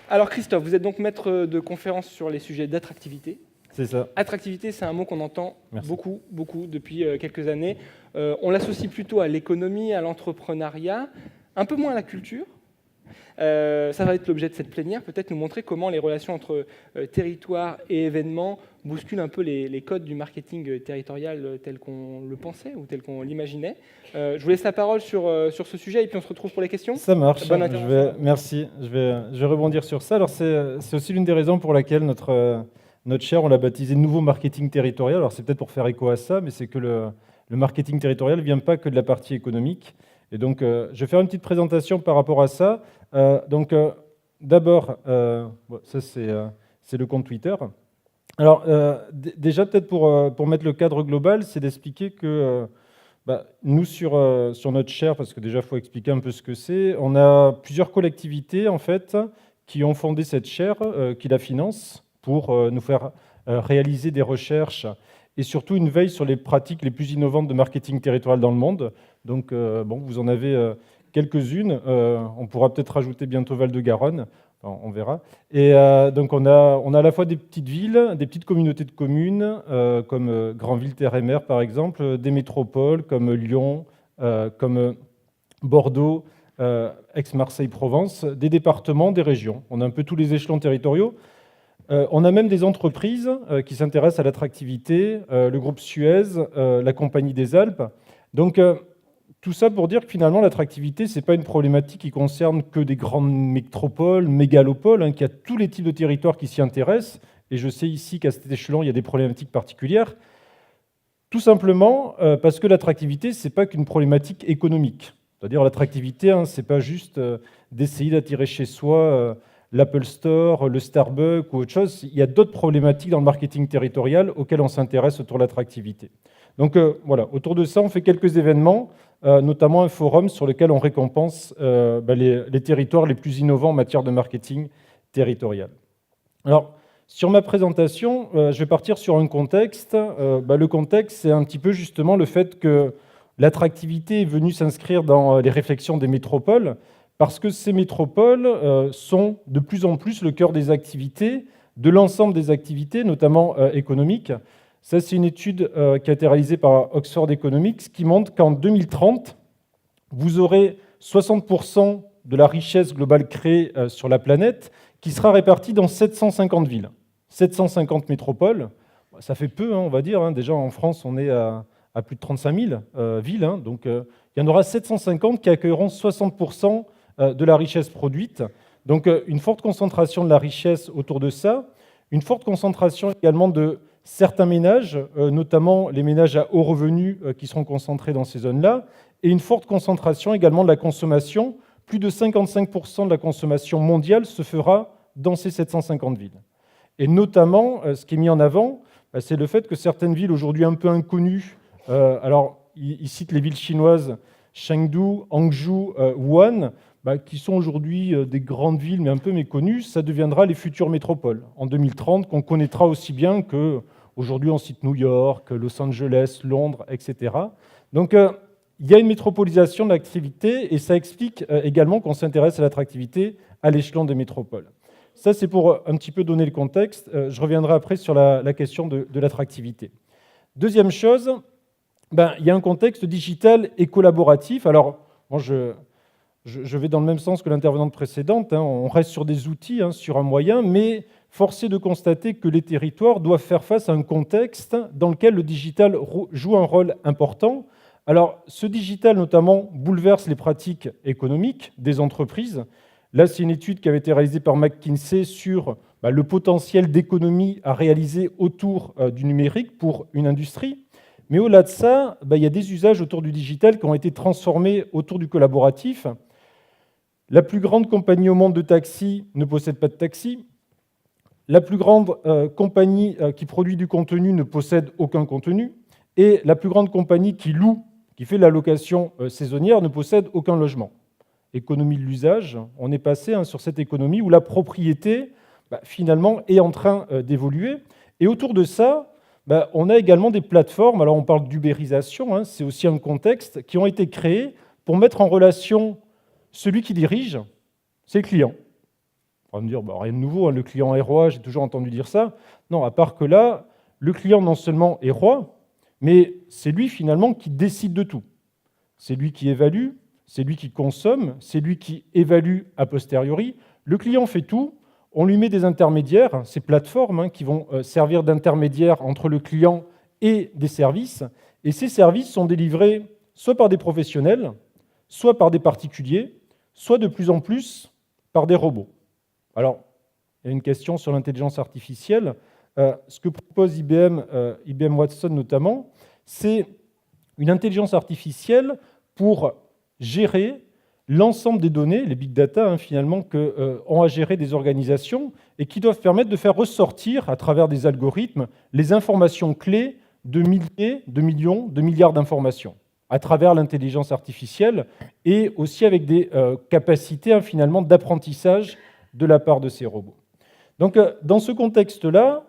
Alors Christophe, vous êtes donc maître de conférence sur les sujets d'attractivité. C'est ça. Attractivité, c'est un mot qu'on entend Merci. beaucoup depuis quelques années. On l'associe plutôt à l'économie, à l'entrepreneuriat, un peu moins à la culture. Ça va être l'objet de cette plénière, peut-être nous montrer comment les relations entre territoire et événements bousculent un peu les codes du marketing territorial tel qu'on le pensait ou tel qu'on l'imaginait. Je vous laisse la parole sur ce sujet et puis on se retrouve pour les questions. Ça marche. Bonne intervention. Merci. Je vais rebondir sur ça. Alors c'est aussi l'une des raisons pour laquelle notre chaire, on l'a baptisé Nouveau Marketing Territorial. Alors c'est peut-être pour faire écho à ça, mais c'est que le marketing territorial ne vient pas que de la partie économique. Et donc je vais faire une petite présentation par rapport à ça. D'abord, ça c'est le compte Twitter. Alors déjà peut-être pour mettre le cadre global, c'est d'expliquer que nous sur notre chaire, parce que déjà il faut expliquer un peu ce que c'est, on a plusieurs collectivités en fait qui ont fondé cette chaire, qui la financent pour nous faire réaliser des recherches et surtout une veille sur les pratiques les plus innovantes de marketing territorial dans le monde. Donc vous en avez quelques-unes, on pourra peut-être rajouter bientôt Val-de-Garonne, enfin, on verra. Et donc on a à la fois des petites villes, des petites communautés de communes, comme Granville-Terre-et-Mer par exemple, des métropoles comme Lyon, comme Bordeaux, Aix-Marseille-Provence, des départements, des régions. On a un peu tous les échelons territoriaux. On a même des entreprises qui s'intéressent à l'attractivité, le groupe Suez, la Compagnie des Alpes. Donc tout ça pour dire que finalement l'attractivité, ce n'est pas une problématique qui concerne que des grandes métropoles, mégalopoles, qu'il y a tous les types de territoires qui s'y intéressent. Et je sais ici qu'à cet échelon, il y a des problématiques particulières. Tout simplement parce que l'attractivité, ce n'est pas qu'une problématique économique. C'est-à-dire l'attractivité, ce n'est pas juste d'essayer d'attirer chez soi l'Apple Store, le Starbucks ou autre chose. Il y a d'autres problématiques dans le marketing territorial auxquelles on s'intéresse autour de l'attractivité. Donc voilà, autour de ça, on fait quelques événements, notamment un forum sur lequel on récompense les territoires les plus innovants en matière de marketing territorial. Alors, sur ma présentation, je vais partir sur un contexte. Le contexte, c'est un petit peu justement le fait que l'attractivité est venue s'inscrire dans les réflexions des métropoles, parce que ces métropoles sont de plus en plus le cœur des activités, de l'ensemble des activités, notamment économiques. Ça, c'est une étude qui a été réalisée par Oxford Economics qui montre qu'en 2030, vous aurez 60% de la richesse globale créée sur la planète qui sera répartie dans 750 villes. 750 métropoles, ça fait peu, on va dire. Déjà, en France, on est à plus de 35 000 villes. Donc, il y en aura 750 qui accueilleront 60% de la richesse produite. Donc, une forte concentration de la richesse autour de ça. Une forte concentration également de certains ménages, notamment les ménages à haut revenu qui seront concentrés dans ces zones-là, et une forte concentration également de la consommation. Plus de 55% de la consommation mondiale se fera dans ces 750 villes. Et notamment, ce qui est mis en avant, c'est le fait que certaines villes aujourd'hui un peu inconnues, alors ils citent les villes chinoises Chengdu, Hangzhou, Wuhan, qui sont aujourd'hui des grandes villes mais un peu méconnues, ça deviendra les futures métropoles en 2030, qu'on connaîtra aussi bien qu'aujourd'hui on cite New York, Los Angeles, Londres, etc. Donc il y a une métropolisation de l'activité et ça explique également qu'on s'intéresse à l'attractivité à l'échelon des métropoles. Ça, c'est pour un petit peu donner le contexte. Je reviendrai après sur la question de l'attractivité. Deuxième chose, il y a un contexte digital et collaboratif. Alors, moi, je vais dans le même sens que l'intervenante précédente. On reste sur des outils, sur un moyen, mais force est de constater que les territoires doivent faire face à un contexte dans lequel le digital joue un rôle important. Alors, ce digital, notamment, bouleverse les pratiques économiques des entreprises. Là, c'est une étude qui avait été réalisée par McKinsey sur le potentiel d'économie à réaliser autour du numérique pour une industrie. Mais au-delà de ça, il y a des usages autour du digital qui ont été transformés autour du collaboratif. La plus grande compagnie au monde de taxi ne possède pas de taxi. La plus grande compagnie qui produit du contenu ne possède aucun contenu. Et la plus grande compagnie qui loue, qui fait la location saisonnière, ne possède aucun logement. Économie de l'usage, on est passé sur cette économie où la propriété, finalement, est en train d'évoluer. Et autour de ça, on a également des plateformes, alors on parle d'ubérisation, c'est aussi un contexte, qui ont été créées pour mettre en relation celui qui dirige, c'est le client. On va me dire, bah, rien de nouveau, hein, le client est roi, j'ai toujours entendu dire ça. Non, à part que là, le client non seulement est roi, mais c'est lui finalement qui décide de tout. C'est lui qui évalue, c'est lui qui consomme, c'est lui qui évalue a posteriori. Le client fait tout, on lui met des intermédiaires, ces plateformes hein, qui vont servir d'intermédiaires entre le client et des services, et ces services sont délivrés soit par des professionnels, soit par des particuliers, soit de plus en plus par des robots. Alors, il y a une question sur l'intelligence artificielle. Ce que propose IBM Watson notamment, c'est une intelligence artificielle pour gérer l'ensemble des données, les big data hein, finalement, qu'ont à gérer des organisations et qui doivent permettre de faire ressortir, à travers des algorithmes, les informations clés de milliers, de millions, de milliards d'informations, à travers l'intelligence artificielle et aussi avec des capacités hein, finalement d'apprentissage de la part de ces robots. Donc, dans ce contexte-là,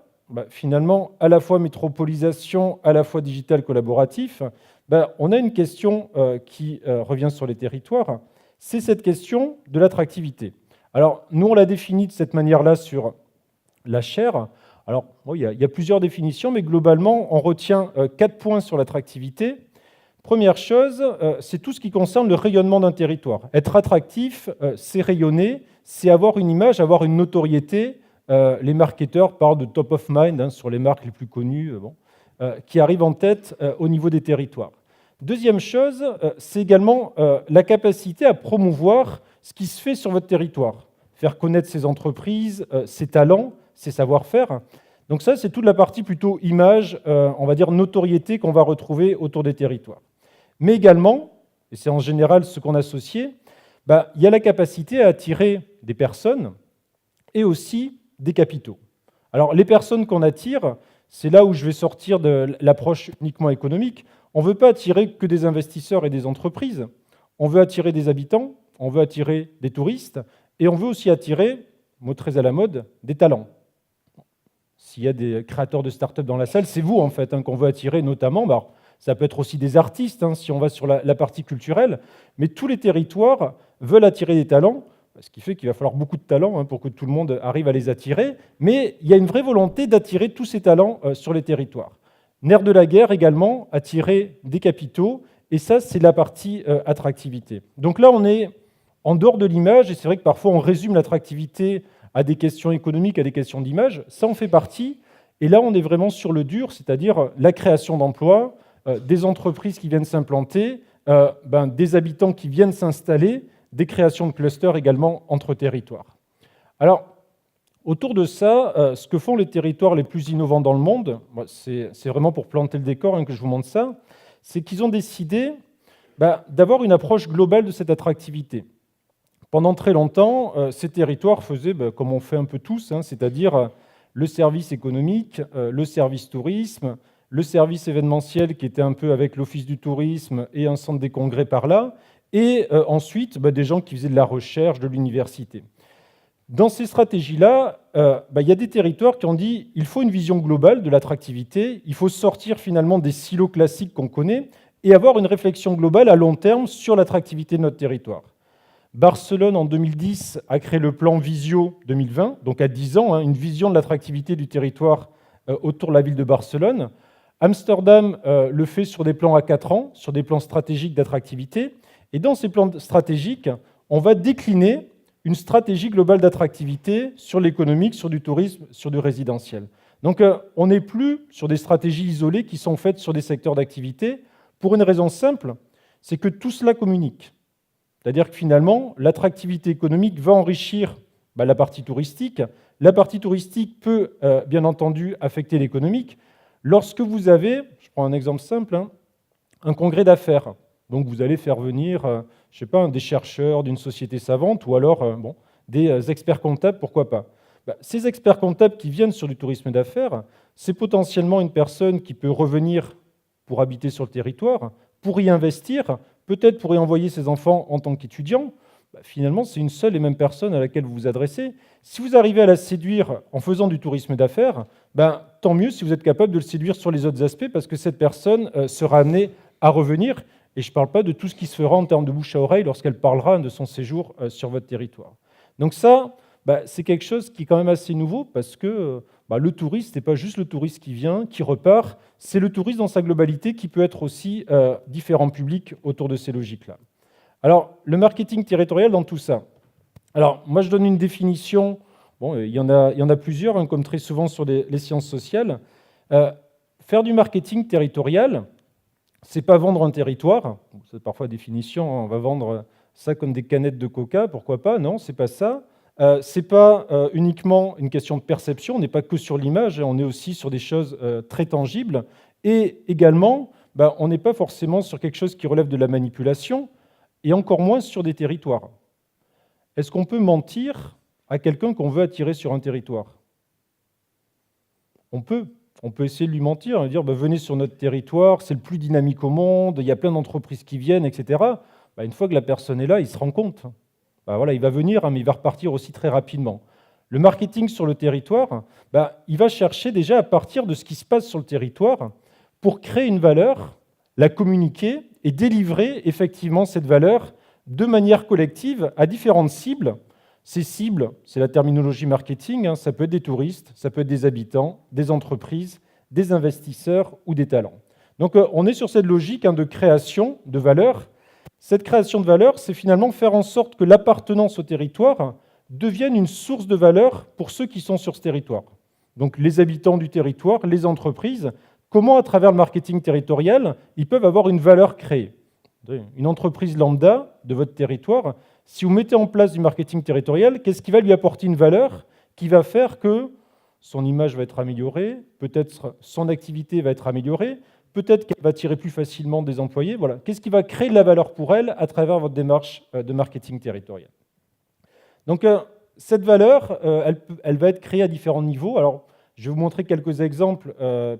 finalement, à la fois métropolisation, à la fois digital collaboratif, on a une question qui revient sur les territoires, c'est cette question de l'attractivité. Alors, nous, on l'a définie de cette manière-là sur la chaire. Alors, bon, il y a plusieurs définitions, mais globalement, on retient 4 points sur l'attractivité. Première chose, c'est tout ce qui concerne le rayonnement d'un territoire. Être attractif, c'est rayonner, c'est avoir une image, avoir une notoriété. Les marketeurs parlent de top of mind hein, sur les marques les plus connues qui arrivent en tête au niveau des territoires. Deuxième chose, c'est également la capacité à promouvoir ce qui se fait sur votre territoire, faire connaître ses entreprises, ses talents, ses savoir-faire. Donc ça, c'est toute la partie plutôt image, on va dire notoriété qu'on va retrouver autour des territoires. Mais également, et c'est en général ce qu'on associe, il y a la capacité à attirer des personnes et aussi des capitaux. Alors, les personnes qu'on attire, c'est là où je vais sortir de l'approche uniquement économique. On ne veut pas attirer que des investisseurs et des entreprises. On veut attirer des habitants, on veut attirer des touristes, et on veut aussi attirer, mot très à la mode, des talents. S'il y a des créateurs de start-up dans la salle, c'est vous, en fait, hein, qu'on veut attirer notamment. Ça peut être aussi des artistes, hein, si on va sur la partie culturelle, mais tous les territoires veulent attirer des talents, ce qui fait qu'il va falloir beaucoup de talents hein, pour que tout le monde arrive à les attirer, mais il y a une vraie volonté d'attirer tous ces talents sur les territoires. Nerf de la guerre également, attirer des capitaux, et ça, c'est la partie attractivité. Donc là, on est en dehors de l'image, et c'est vrai que parfois on résume l'attractivité à des questions économiques, à des questions d'image, ça en fait partie, et là, on est vraiment sur le dur, c'est-à-dire la création d'emplois, des entreprises qui viennent s'implanter, des habitants qui viennent s'installer, des créations de clusters également entre territoires. Alors, autour de ça, ce que font les territoires les plus innovants dans le monde, c'est vraiment pour planter le décor hein, que je vous montre ça, c'est qu'ils ont décidé d'avoir une approche globale de cette attractivité. Pendant très longtemps, ces territoires faisaient comme on fait un peu tous, hein, c'est-à-dire le service économique, le service tourisme, le service événementiel qui était un peu avec l'office du tourisme et un centre des congrès par là, et ensuite des gens qui faisaient de la recherche, de l'université. Dans ces stratégies-là, il y a des territoires qui ont dit il faut une vision globale de l'attractivité, il faut sortir finalement des silos classiques qu'on connaît et avoir une réflexion globale à long terme sur l'attractivité de notre territoire. Barcelone, en 2010, a créé le plan Visio 2020, donc à 10 ans, hein, une vision de l'attractivité du territoire autour de la ville de Barcelone. Amsterdam le fait sur des plans à 4 ans, sur des plans stratégiques d'attractivité. Et dans ces plans stratégiques, on va décliner une stratégie globale d'attractivité sur l'économique, sur du tourisme, sur du résidentiel. Donc on n'est plus sur des stratégies isolées qui sont faites sur des secteurs d'activité, pour une raison simple, c'est que tout cela communique. C'est-à-dire que finalement, l'attractivité économique va enrichir la partie touristique. La partie touristique peut, bien entendu, affecter l'économique. Lorsque vous avez, je prends un exemple simple, hein, un congrès d'affaires, donc vous allez faire venir, je sais pas, des chercheurs d'une société savante ou alors des experts comptables, pourquoi pas. Ces experts comptables qui viennent sur du tourisme d'affaires, c'est potentiellement une personne qui peut revenir pour habiter sur le territoire, pour y investir, peut-être pour y envoyer ses enfants en tant qu'étudiants. Finalement, c'est une seule et même personne à laquelle vous vous adressez. Si vous arrivez à la séduire en faisant du tourisme d'affaires, tant mieux si vous êtes capable de le séduire sur les autres aspects, parce que cette personne sera amenée à revenir. Et je ne parle pas de tout ce qui se fera en termes de bouche à oreille lorsqu'elle parlera de son séjour sur votre territoire. Donc ça, c'est quelque chose qui est quand même assez nouveau parce que le touriste n'est pas juste le touriste qui vient, qui repart, c'est le touriste dans sa globalité qui peut être aussi différents publics autour de ces logiques-là. Alors, le marketing territorial dans tout ça. Alors, moi, je donne une définition. Bon, il y en a plusieurs, hein, comme très souvent sur les sciences sociales. Faire du marketing territorial, c'est pas vendre un territoire. C'est parfois définition, on va vendre ça comme des canettes de coca, pourquoi pas? Non, c'est pas ça. C'est pas uniquement une question de perception, on n'est pas que sur l'image, on est aussi sur des choses très tangibles. Et également, on n'est pas forcément sur quelque chose qui relève de la manipulation, et encore moins sur des territoires. Est-ce qu'on peut mentir à quelqu'un qu'on veut attirer sur un territoire? On peut essayer de lui mentir, lui dire venez sur notre territoire, c'est le plus dynamique au monde, il y a plein d'entreprises qui viennent, etc. Une fois que la personne est là, il se rend compte. Voilà, il va venir, mais il va repartir aussi très rapidement. Le marketing sur le territoire, il va chercher déjà à partir de ce qui se passe sur le territoire pour créer une valeur, la communiquer et délivrer effectivement cette valeur de manière collective à différentes cibles. Ces cibles, c'est la terminologie marketing, hein, ça peut être des touristes, ça peut être des habitants, des entreprises, des investisseurs ou des talents. Donc on est sur cette logique de création de valeur. Cette création de valeur, c'est finalement faire en sorte que l'appartenance au territoire devienne une source de valeur pour ceux qui sont sur ce territoire. Donc les habitants du territoire, les entreprises, comment à travers le marketing territorial, ils peuvent avoir une valeur créée. Une entreprise lambda de votre territoire, si vous mettez en place du marketing territorial, qu'est-ce qui va lui apporter une valeur qui va faire que son image va être améliorée, peut-être son activité va être améliorée, peut-être qu'elle va attirer plus facilement des employés. Voilà. Qu'est-ce qui va créer de la valeur pour elle à travers votre démarche de marketing territorial? Donc, cette valeur, elle va être créée à différents niveaux. Alors, je vais vous montrer quelques exemples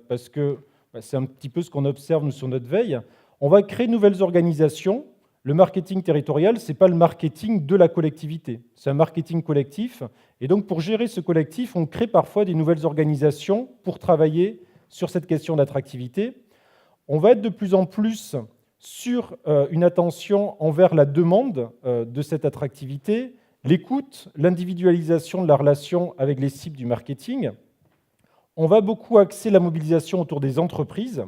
parce que c'est un petit peu ce qu'on observe nous, sur notre veille. On va créer de nouvelles organisations. Le marketing territorial, ce n'est pas le marketing de la collectivité, c'est un marketing collectif. Et donc, pour gérer ce collectif, on crée parfois des nouvelles organisations pour travailler sur cette question d'attractivité. On va être de plus en plus sur une attention envers la demande de cette attractivité, l'écoute, l'individualisation de la relation avec les cibles du marketing. On va beaucoup axer la mobilisation autour des entreprises.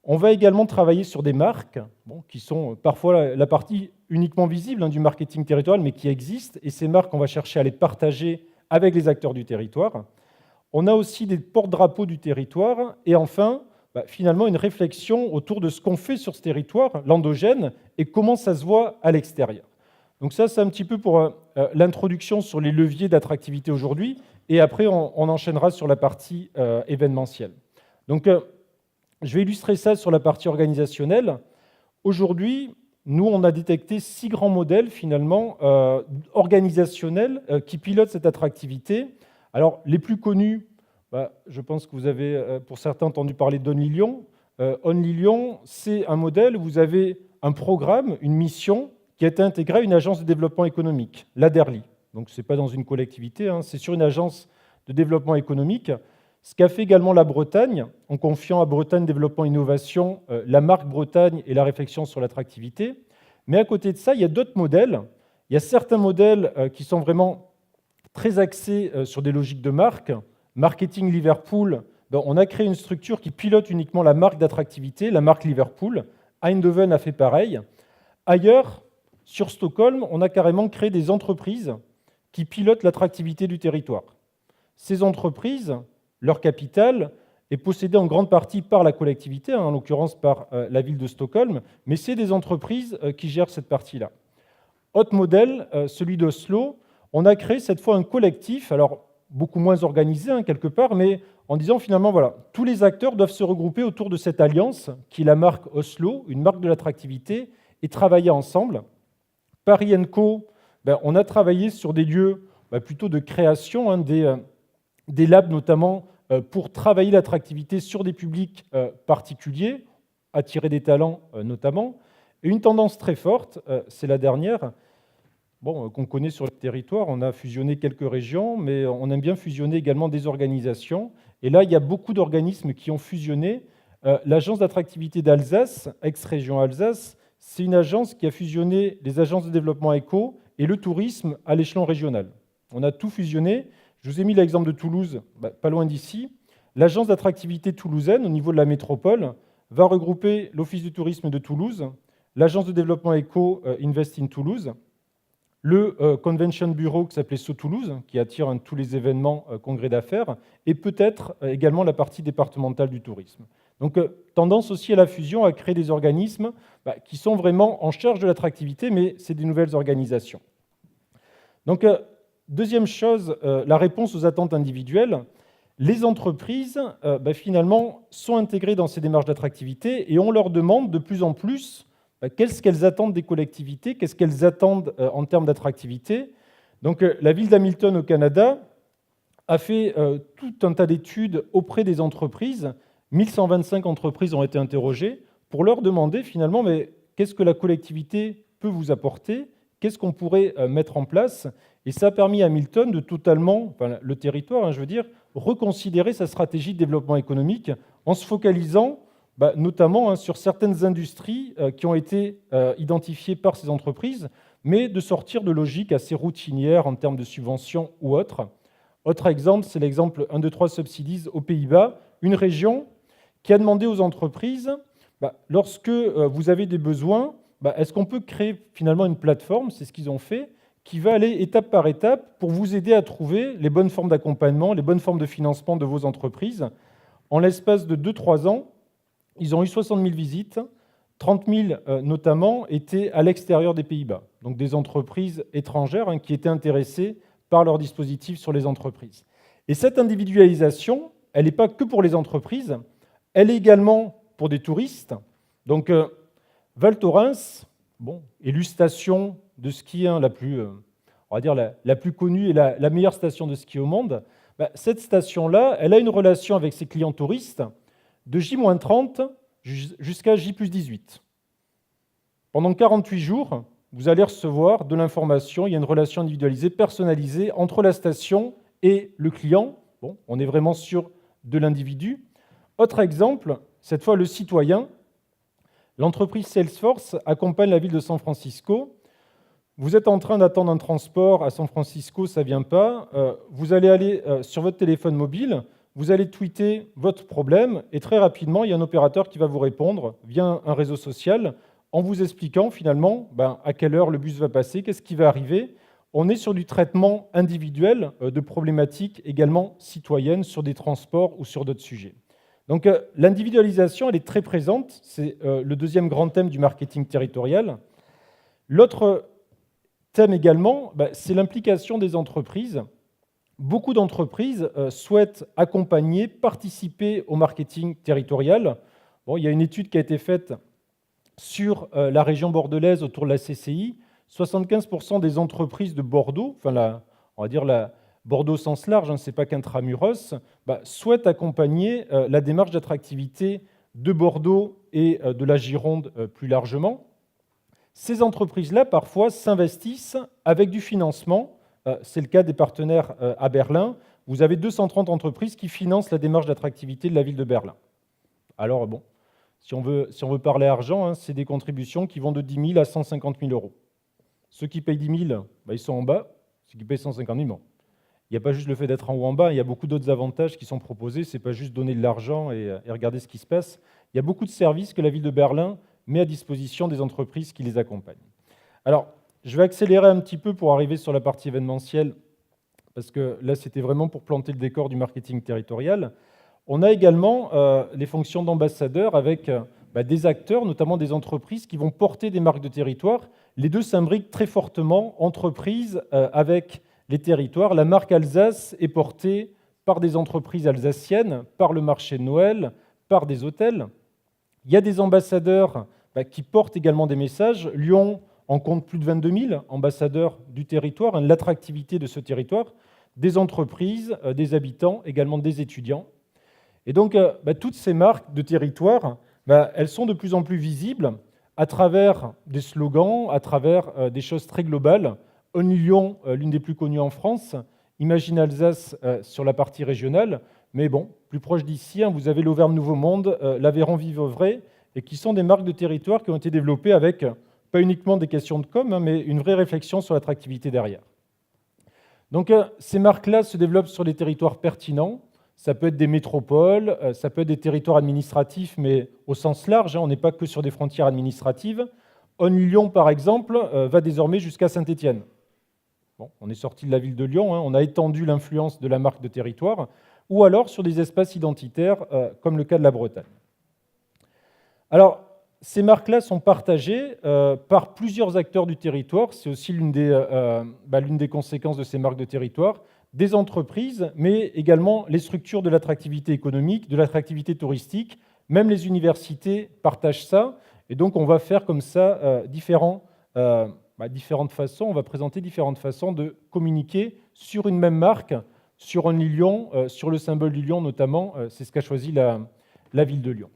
On va également travailler sur des marques, qui sont parfois la partie uniquement visible du marketing territorial, mais qui existent. Et ces marques, on va chercher à les partager avec les acteurs du territoire. On a aussi des porte-drapeaux du territoire. Et enfin, finalement, une réflexion autour de ce qu'on fait sur ce territoire, l'endogène, et comment ça se voit à l'extérieur. Donc ça, c'est un petit peu pour l'introduction sur les leviers d'attractivité aujourd'hui. Et après, on enchaînera sur la partie événementielle. Donc, je vais illustrer ça sur la partie organisationnelle. Aujourd'hui, nous, on a détecté 6 grands modèles, finalement, organisationnels qui pilotent cette attractivité. Alors, les plus connus, je pense que vous avez, pour certains, entendu parler d'Only Lyon. Only Lyon, c'est un modèle où vous avez un programme, une mission qui a été intégrée à une agence de développement économique, l'ADERLI. Donc, ce n'est pas dans une collectivité, c'est sur une agence de développement économique. Ce qu'a fait également la Bretagne, en confiant à Bretagne Développement Innovation la marque Bretagne et la réflexion sur l'attractivité. Mais à côté de ça, il y a d'autres modèles. Il y a certains modèles qui sont vraiment très axés sur des logiques de marque. Marketing Liverpool, on a créé une structure qui pilote uniquement la marque d'attractivité, la marque Liverpool. Eindhoven a fait pareil. Ailleurs, sur Stockholm, on a carrément créé des entreprises qui pilotent l'attractivité du territoire. Ces entreprises, leur capital est possédé en grande partie par la collectivité, en l'occurrence par la ville de Stockholm, mais c'est des entreprises qui gèrent cette partie-là. Autre modèle, celui d'Oslo, on a créé cette fois un collectif, alors beaucoup moins organisé quelque part, mais en disant finalement, voilà, tous les acteurs doivent se regrouper autour de cette alliance qui est la marque Oslo, une marque de l'attractivité, et travailler ensemble. Paris & Co, on a travaillé sur des lieux plutôt de création, des labs notamment, pour travailler l'attractivité sur des publics particuliers, attirer des talents notamment. Et une tendance très forte, c'est la dernière, qu'on connaît sur le territoire. On a fusionné quelques régions, mais on aime bien fusionner également des organisations. Et là, il y a beaucoup d'organismes qui ont fusionné. L'agence d'attractivité d'Alsace, ex-région Alsace, c'est une agence qui a fusionné les agences de développement éco et le tourisme à l'échelon régional. On a tout fusionné. Je vous ai mis l'exemple de Toulouse, pas loin d'ici. L'agence d'attractivité toulousaine, au niveau de la métropole, va regrouper l'Office du tourisme de Toulouse, l'agence de développement éco Invest in Toulouse, le Convention Bureau qui s'appelait So Toulouse, qui attire tous les événements congrès d'affaires, et peut-être également la partie départementale du tourisme. Donc, tendance aussi à la fusion, à créer des organismes qui sont vraiment en charge de l'attractivité, mais c'est des nouvelles organisations. Donc, deuxième chose, la réponse aux attentes individuelles. Les entreprises, finalement, sont intégrées dans ces démarches d'attractivité et on leur demande de plus en plus qu'est-ce qu'elles attendent des collectivités, qu'est-ce qu'elles attendent en termes d'attractivité. Donc, la ville d'Hamilton au Canada a fait tout un tas d'études auprès des entreprises. 1125 entreprises ont été interrogées pour leur demander finalement mais qu'est-ce que la collectivité peut vous apporter, qu'est-ce qu'on pourrait mettre en place. Et ça a permis à Hamilton de totalement, le territoire, je veux dire, reconsidérer sa stratégie de développement économique en se focalisant notamment sur certaines industries qui ont été identifiées par ces entreprises, mais de sortir de logiques assez routinières en termes de subventions ou autres. Autre exemple, c'est l'exemple 1, 2, 3 Subsidies aux Pays-Bas, une région qui a demandé aux entreprises, lorsque vous avez des besoins, est-ce qu'on peut créer finalement une plateforme, c'est ce qu'ils ont fait, qui va aller étape par étape pour vous aider à trouver les bonnes formes d'accompagnement, les bonnes formes de financement de vos entreprises. En l'espace de 2-3 ans, ils ont eu 60 000 visites, 30 000 notamment étaient à l'extérieur des Pays-Bas, donc des entreprises étrangères qui étaient intéressées par leur dispositif sur les entreprises. Et cette individualisation, elle n'est pas que pour les entreprises, elle est également pour des touristes. Donc, Val Thorens, élu station de ski la plus, on va dire la plus connue et la meilleure station de ski au monde, cette station-là, elle a une relation avec ses clients touristes de J-30 jusqu'à J+18. Pendant 48 jours, vous allez recevoir de l'information, il y a une relation individualisée, personnalisée entre la station et le client. On est vraiment sur de l'individu. Autre exemple, cette fois le citoyen. L'entreprise Salesforce accompagne la ville de San Francisco. Vous êtes en train d'attendre un transport à San Francisco, ça ne vient pas. Vous allez aller sur votre téléphone mobile, vous allez tweeter votre problème et très rapidement, il y a un opérateur qui va vous répondre via un réseau social en vous expliquant finalement à quelle heure le bus va passer, qu'est-ce qui va arriver. On est sur du traitement individuel de problématiques également citoyennes sur des transports ou sur d'autres sujets. Donc l'individualisation, elle est très présente. C'est le deuxième grand thème du marketing territorial. L'autre thème également, c'est l'implication des entreprises. Beaucoup d'entreprises souhaitent accompagner, participer au marketing territorial. Il y a une étude qui a été faite sur la région bordelaise autour de la CCI. 75% des entreprises de Bordeaux, on va dire Bordeaux au sens large, ce n'est pas qu'intramuros, souhaitent accompagner la démarche d'attractivité de Bordeaux et de la Gironde plus largement. Ces entreprises-là, parfois, s'investissent avec du financement. C'est le cas des partenaires à Berlin. Vous avez 230 entreprises qui financent la démarche d'attractivité de la ville de Berlin. Alors, si on veut parler argent, c'est des contributions qui vont de 10 000 à 150 000 euros. Ceux qui payent 10 000, ils sont en bas. Ceux qui payent 150 000, il n'y a pas juste le fait d'être en haut ou en bas, il y a beaucoup d'autres avantages qui sont proposés. Ce n'est pas juste donner de l'argent et regarder ce qui se passe. Il y a beaucoup de services que la ville de Berlin met à disposition des entreprises qui les accompagnent. Alors, je vais accélérer un petit peu pour arriver sur la partie événementielle, parce que là, c'était vraiment pour planter le décor du marketing territorial. On a également les fonctions d'ambassadeurs avec des acteurs, notamment des entreprises, qui vont porter des marques de territoire. Les deux s'imbriquent très fortement, entreprises avec les territoires. La marque Alsace est portée par des entreprises alsaciennes, par le marché de Noël, par des hôtels. Il y a des ambassadeurs qui portent également des messages. Lyon en compte plus de 22 000 ambassadeurs du territoire, l'attractivité de ce territoire, des entreprises, des habitants, également des étudiants. Et donc, toutes ces marques de territoire, elles sont de plus en plus visibles à travers des slogans, à travers des choses très globales. Only Lyon, l'une des plus connues en France, Imagine Alsace sur la partie régionale, mais plus proche d'ici, vous avez l'Auvergne Nouveau Monde, l'Aveyron Vive-Vrai, et qui sont des marques de territoire qui ont été développées avec pas uniquement des questions de com, mais une vraie réflexion sur l'attractivité derrière. Donc ces marques-là se développent sur des territoires pertinents. Ça peut être des métropoles, ça peut être des territoires administratifs, mais au sens large, hein, on n'est pas que sur des frontières administratives. On-Lyon, par exemple, va désormais jusqu'à Saint-Étienne. Bon, on est sorti de la ville de Lyon, hein, on a étendu l'influence de la marque de territoire, ou alors sur des espaces identitaires, comme le cas de la Bretagne. Alors, ces marques-là sont partagées par plusieurs acteurs du territoire. C'est aussi l'une des conséquences de ces marques de territoire. Des entreprises, mais également les structures de l'attractivité économique, de l'attractivité touristique. Même les universités partagent ça. Et donc, on va faire comme ça différentes façons. On va présenter différentes façons de communiquer sur une même marque, sur un Lyon, sur le symbole du lion notamment. C'est ce qu'a choisi la ville de Lyon.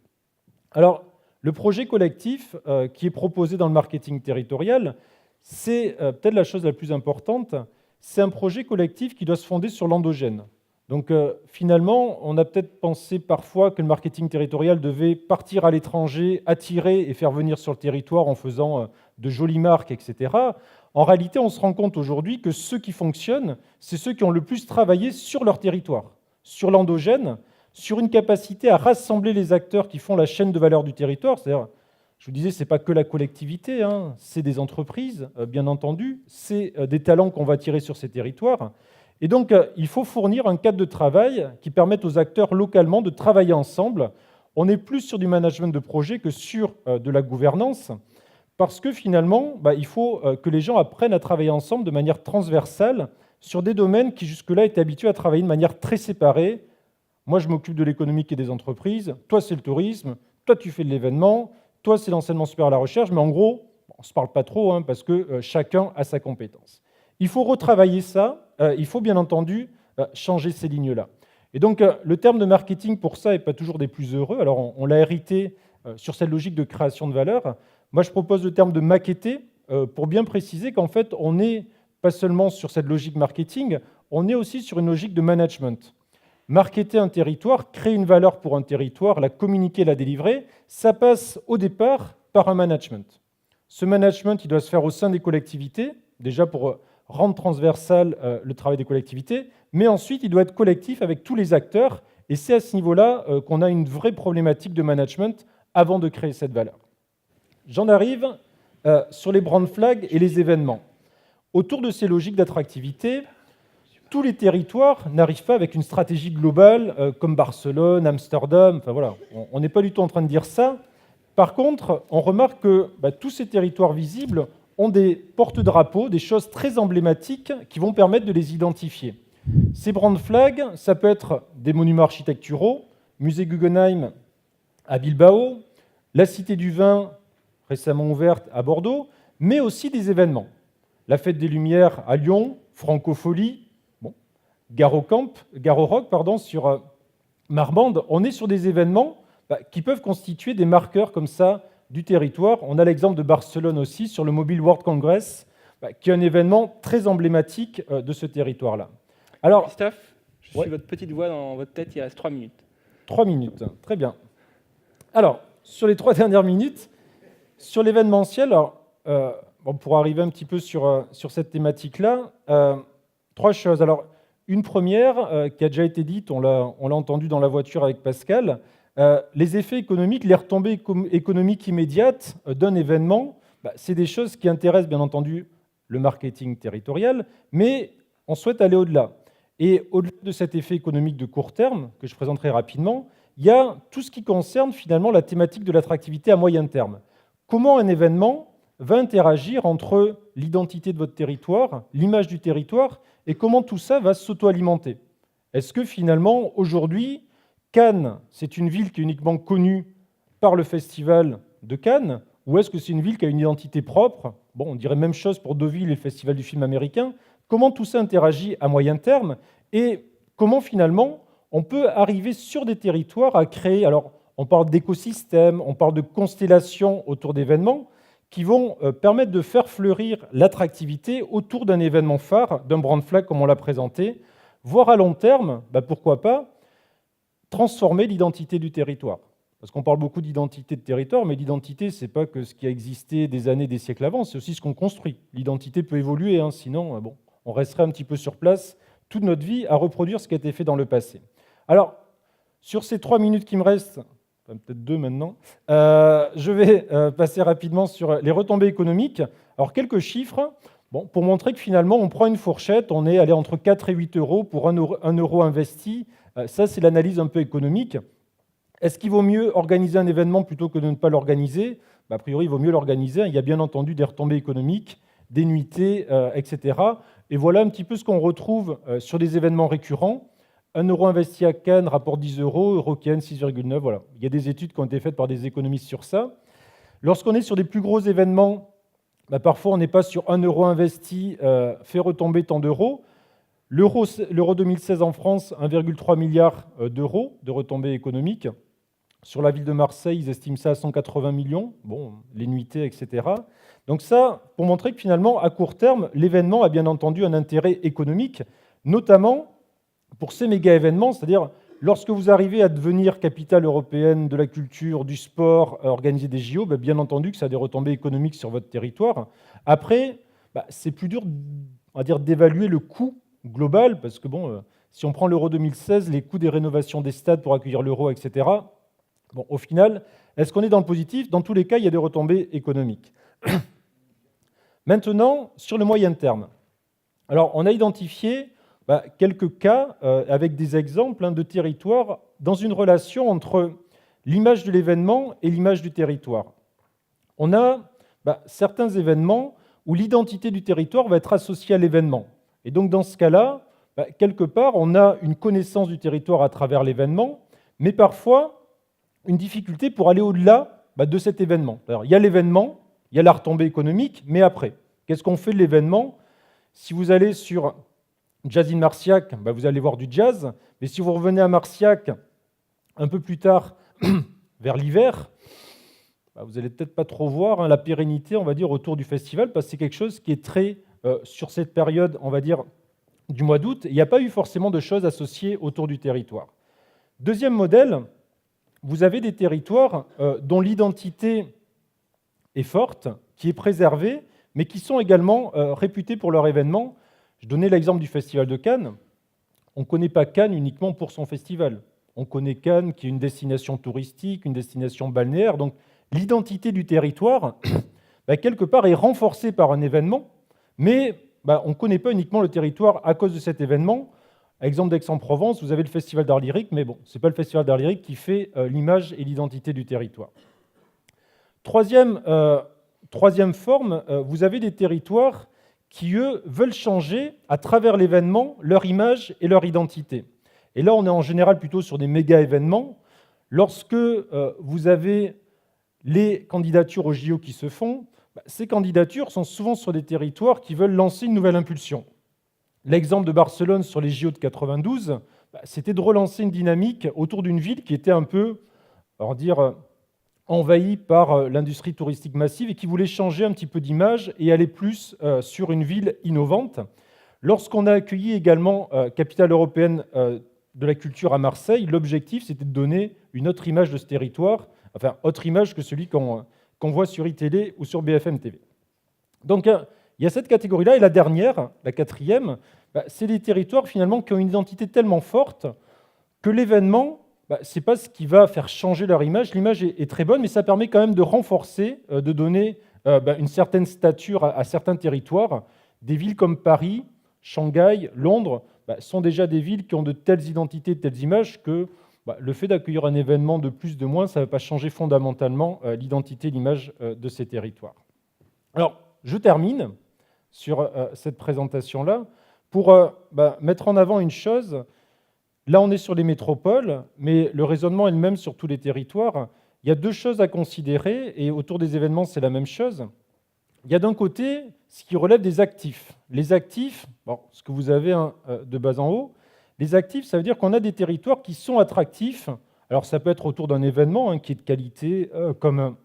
Alors, le projet collectif qui est proposé dans le marketing territorial, c'est peut-être la chose la plus importante. C'est un projet collectif qui doit se fonder sur l'endogène. Donc finalement, on a peut-être pensé parfois que le marketing territorial devait partir à l'étranger, attirer et faire venir sur le territoire en faisant de jolies marques, etc. En réalité, on se rend compte aujourd'hui que ceux qui fonctionnent, c'est ceux qui ont le plus travaillé sur leur territoire, sur l'endogène, sur une capacité à rassembler les acteurs qui font la chaîne de valeur du territoire. C'est-à-dire, je vous disais, ce n'est pas que la collectivité, hein, c'est des entreprises, bien entendu, c'est des talents qu'on va tirer sur ces territoires. Et donc, il faut fournir un cadre de travail qui permette aux acteurs localement de travailler ensemble. On est plus sur du management de projet que sur de la gouvernance, parce que finalement, il faut que les gens apprennent à travailler ensemble de manière transversale sur des domaines qui jusque-là étaient habitués à travailler de manière très séparée. Moi, je m'occupe de l'économique et des entreprises, toi, c'est le tourisme, toi, tu fais de l'événement, toi, c'est l'enseignement supérieur à la recherche, mais en gros, on ne se parle pas trop, hein, parce que chacun a sa compétence. Il faut retravailler ça, il faut bien entendu changer ces lignes-là. Et donc, le terme de marketing, pour ça, n'est pas toujours des plus heureux. Alors, on l'a hérité sur cette logique de création de valeur. Moi, je propose le terme de maqueter, pour bien préciser qu'en fait, on n'est pas seulement sur cette logique marketing, on est aussi sur une logique de management. Marketer un territoire, créer une valeur pour un territoire, la communiquer, la délivrer, ça passe au départ par un management. Ce management, il doit se faire au sein des collectivités, déjà pour rendre transversal le travail des collectivités, mais ensuite, il doit être collectif avec tous les acteurs, et c'est à ce niveau-là qu'on a une vraie problématique de management avant de créer cette valeur. J'en arrive sur les brand flags et les événements. Autour de ces logiques d'attractivité, tous les territoires n'arrivent pas avec une stratégie globale comme Barcelone, Amsterdam, enfin voilà, on n'est pas du tout en train de dire ça. Par contre, on remarque que tous ces territoires visibles ont des porte-drapeaux, des choses très emblématiques qui vont permettre de les identifier. Ces brand flags, ça peut être des monuments architecturaux, musée Guggenheim à Bilbao, la Cité du Vin récemment ouverte à Bordeaux, mais aussi des événements. La Fête des Lumières à Lyon, Francofolie, Garo Rock sur Marmande. On est sur des événements qui peuvent constituer des marqueurs comme ça du territoire. On a l'exemple de Barcelone aussi sur le Mobile World Congress, qui est un événement très emblématique de ce territoire-là. Alors, Christophe, je suis votre petite voix dans votre tête, il reste 3 minutes. 3 minutes, très bien. Alors, sur les 3 dernières minutes, sur l'événementiel, pour arriver un petit peu sur cette thématique-là, 3 choses. Alors, une première, qui a déjà été dite, on l'a entendu dans la voiture avec Pascal, les effets économiques, les retombées économiques immédiates d'un événement, c'est des choses qui intéressent bien entendu le marketing territorial, mais on souhaite aller au-delà. Et au-delà de cet effet économique de court terme, que je présenterai rapidement, il y a tout ce qui concerne finalement la thématique de l'attractivité à moyen terme. Comment un événement va interagir entre l'identité de votre territoire, l'image du territoire, et comment tout ça va s'auto-alimenter. Est-ce que finalement, aujourd'hui, Cannes, c'est une ville qui est uniquement connue par le festival de Cannes, ou est-ce que c'est une ville qui a une identité propre? On dirait même chose pour Deauville et le festival du film américain. Comment tout ça interagit à moyen terme et comment finalement on peut arriver sur des territoires à créer, alors on parle d'écosystèmes, on parle de constellations autour d'événements qui vont permettre de faire fleurir l'attractivité autour d'un événement phare, d'un brand flag comme on l'a présenté, voire à long terme, pourquoi pas, transformer l'identité du territoire. Parce qu'on parle beaucoup d'identité de territoire, mais l'identité, ce n'est pas que ce qui a existé des années, des siècles avant, c'est aussi ce qu'on construit. L'identité peut évoluer, sinon on resterait un petit peu sur place toute notre vie à reproduire ce qui a été fait dans le passé. Alors, sur ces 3 minutes qui me restent, enfin, peut-être 2 maintenant, je vais passer rapidement sur les retombées économiques. Alors, quelques chiffres pour montrer que finalement, on prend une fourchette, on est allé entre 4 et 8 euros pour 1 euro investi. Ça, c'est l'analyse un peu économique. Est-ce qu'il vaut mieux organiser un événement plutôt que de ne pas l'organiser ? A priori, il vaut mieux l'organiser. Il y a bien entendu des retombées économiques, des nuitées, etc. Et voilà un petit peu ce qu'on retrouve sur des événements récurrents. 1 euro investi à Cannes, rapport 10 euros, Eurocane 6,9. Voilà. Il y a des études qui ont été faites par des économistes sur ça. Lorsqu'on est sur des plus gros événements, parfois on n'est pas sur 1 euro investi, fait retomber tant d'euros. L'euro 2016 en France, 1,3 milliard d'euros de retombées économiques. Sur la ville de Marseille, ils estiment ça à 180 millions, les nuitées, etc. Donc ça, pour montrer que finalement, à court terme, l'événement a bien entendu un intérêt économique, notamment pour ces méga-événements, c'est-à-dire lorsque vous arrivez à devenir capitale européenne de la culture, du sport, organiser des JO, bien entendu que ça a des retombées économiques sur votre territoire. Après, c'est plus dur, on va dire, d'évaluer le coût global, parce que si on prend l'Euro 2016, les coûts des rénovations des stades pour accueillir l'Euro, etc., au final, est-ce qu'on est dans le positif ? Dans tous les cas, il y a des retombées économiques. Maintenant, sur le moyen terme. Alors, on a identifié quelques cas avec des exemples de territoires dans une relation entre l'image de l'événement et l'image du territoire. On a certains événements où l'identité du territoire va être associée à l'événement. Et donc, dans ce cas-là, quelque part, on a une connaissance du territoire à travers l'événement, mais parfois une difficulté pour aller au-delà de cet événement. Alors, il y a l'événement, il y a la retombée économique, mais après, qu'est-ce qu'on fait de l'événement ? Si vous allez sur Jazz in Marciac, vous allez voir du jazz, mais si vous revenez à Marciac un peu plus tard, vers l'hiver, vous n'allez peut-être pas trop voir la pérennité, on va dire, autour du festival, parce que c'est quelque chose qui est très, sur cette période, on va dire, du mois d'août, il n'y a pas eu forcément de choses associées autour du territoire. Deuxième modèle, vous avez des territoires dont l'identité est forte, qui est préservée, mais qui sont également réputés pour leur événement. Je donnais l'exemple du Festival de Cannes. On ne connaît pas Cannes uniquement pour son festival. On connaît Cannes qui est une destination touristique, une destination balnéaire. Donc l'identité du territoire, quelque part, est renforcée par un événement, mais on ne connaît pas uniquement le territoire à cause de cet événement. Exemple d'Aix-en-Provence, vous avez le Festival d'art lyrique, mais ce n'est pas le Festival d'art lyrique qui fait l'image et l'identité du territoire. Troisième forme, vous avez des territoires qui, eux, veulent changer à travers l'événement leur image et leur identité. Et là, on est en général plutôt sur des méga-événements. Lorsque vous avez les candidatures aux JO qui se font, ces candidatures sont souvent sur des territoires qui veulent lancer une nouvelle impulsion. L'exemple de Barcelone sur les JO de 92, c'était de relancer une dynamique autour d'une ville qui était un peu, envahie par l'industrie touristique massive et qui voulait changer un petit peu d'image et aller plus sur une ville innovante. Lorsqu'on a accueilli également Capitale européenne de la culture à Marseille, l'objectif, c'était de donner une autre image de ce territoire, enfin, autre image que celui qu'on voit sur iTélé ou sur BFM TV. Donc, il y a cette catégorie-là, et la dernière, la quatrième, c'est des territoires finalement qui ont une identité tellement forte que l'événement, ce n'est pas ce qui va faire changer leur image. L'image est très bonne, mais ça permet quand même de renforcer, de donner une certaine stature à certains territoires. Des villes comme Paris, Shanghai, Londres sont déjà des villes qui ont de telles identités, de telles images que le fait d'accueillir un événement de plus, de moins, ça ne va pas changer fondamentalement l'identité, l'image de ces territoires. Alors, je termine sur cette présentation-là pour mettre en avant une chose. Là, on est sur les métropoles, mais le raisonnement est le même sur tous les territoires. Il y a deux choses à considérer, et autour des événements, c'est la même chose. Il y a d'un côté ce qui relève des actifs. Les actifs, ce que vous avez de bas en haut, les actifs, ça veut dire qu'on a des territoires qui sont attractifs. Alors, ça peut être autour d'un événement qui est de qualité, comme